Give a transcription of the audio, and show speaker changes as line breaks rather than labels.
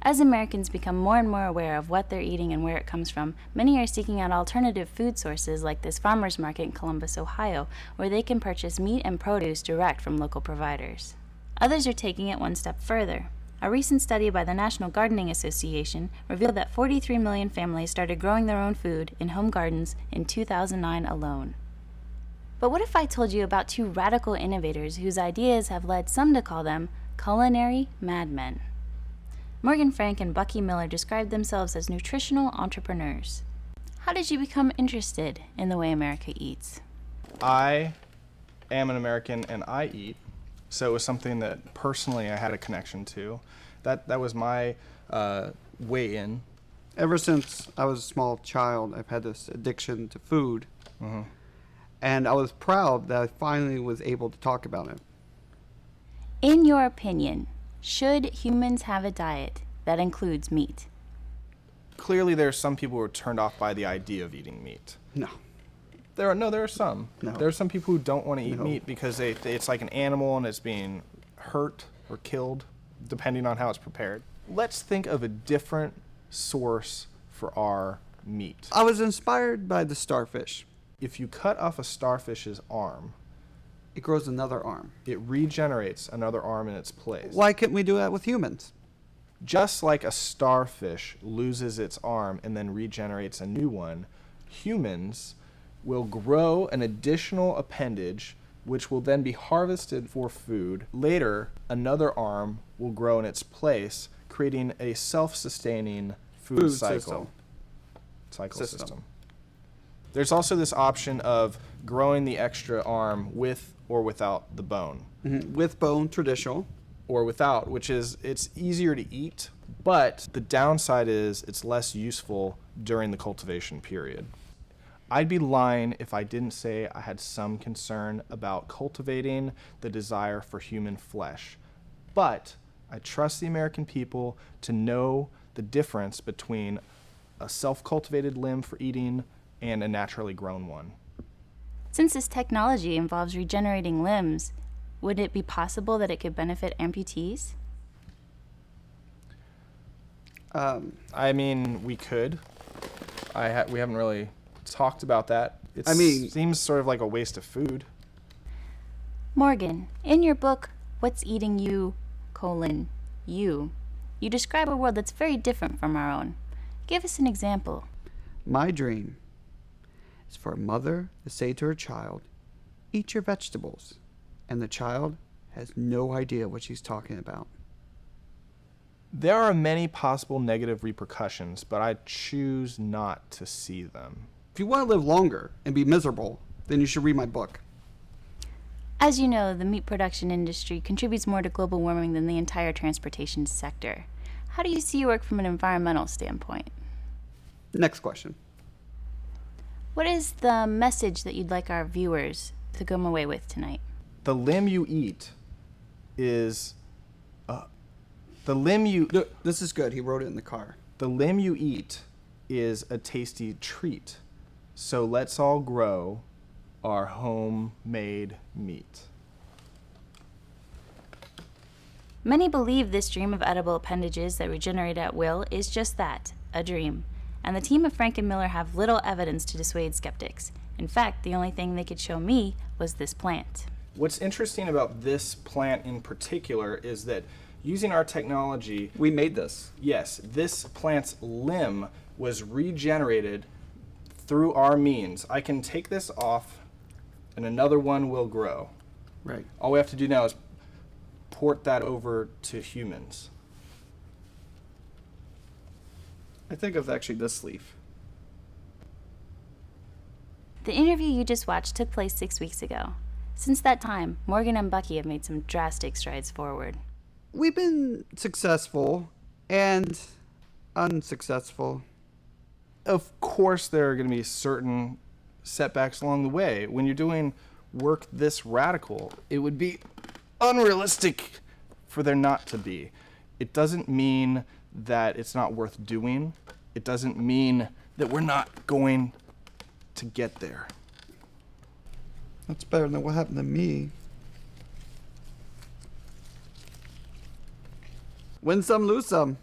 As Americans become more and more aware of what they're eating and where it comes from, many are seeking out alternative food sources like this farmer's market in Columbus, Ohio, where they can purchase meat and produce direct from local providers. Others are taking it one step further. A recent study by the National Gardening Association revealed that 43 million families started growing their own food in home gardens in 2009 alone. But what if I told you about two radical innovators whose ideas have led some to call them culinary madmen? Morgan Frank and Bucky Miller described themselves as nutritional entrepreneurs. How did you become interested in the way America eats?
I am an American and I eat, so it was something that personally I had a connection to. That was my way in.
Ever since I was a small child, I've had this addiction to food, and I was proud that I finally was able to talk about it.
In your opinion, should humans have a diet that includes meat?
Clearly there are some people who are turned off by the idea of eating meat.
No.
There are some.
No.
There are some people who don't want to eat
No.
meat because it's like an animal and it's being hurt or killed, depending on how it's prepared. Let's think of a different source for our meat.
I was inspired by the starfish.
If you cut off a starfish's arm,
It grows another arm.
it regenerates another arm in its place.
Why can't we do that with humans?
Just like a starfish loses its arm and then regenerates a new one, humans will grow an additional appendage which will then be harvested for food. Later, another arm will grow in its place, creating a self-sustaining food cycle. System. There's also this option of growing the extra arm with or without the bone.
With bone, traditional.
Or without, which is, it's easier to eat, but the downside is it's less useful during the cultivation period. I'd be lying if I didn't say I had some concern about cultivating the desire for human flesh. But I trust the American people to know the difference between a self-cultivated limb for eating and a naturally grown one.
Since this technology involves regenerating limbs, would it be possible that it could benefit amputees?
I mean, we could. We haven't really talked about that. It seems sort of like a waste of food.
Morgan, in your book, What's Eating You, You describe a world that's very different from our own. Give us an example.
My dream is for a mother to say to her child, "Eat your vegetables," and the child has no idea what she's talking about.
There are many possible negative repercussions, but I choose not to see them.
If you want to live longer and be miserable, then you should read my book.
As you know, the meat production industry contributes more to global warming than the entire transportation sector. How do you see your work from an environmental standpoint?
Next question.
What is the message that you'd like our viewers to come away with tonight?
The limb you eat is...
This is good. He wrote it in the car.
The limb you eat is a tasty treat. So let's all grow our homemade meat.
Many believe this dream of edible appendages that regenerate at will is just that, a dream. And the team of Frank and Miller have little evidence to dissuade skeptics. In fact, the only thing they could show me was this plant.
What's interesting about this plant in particular is that using our technology...
We made this.
Yes, this plant's limb was regenerated through our means. I can take this off and another one will grow.
Right.
All we have to do now is port that over to humans.
I think of actually this leaf.
The interview you just watched took place 6 weeks ago. Since that time, Morgan and Bucky have made some drastic strides forward.
We've been successful and unsuccessful.
Of course there are going to be certain setbacks along the way. When you're doing work this radical, it would be unrealistic for there not to be. It doesn't mean that it's not worth doing. It doesn't mean that we're not going to get there.
That's better than what happened to me. Win some, lose some.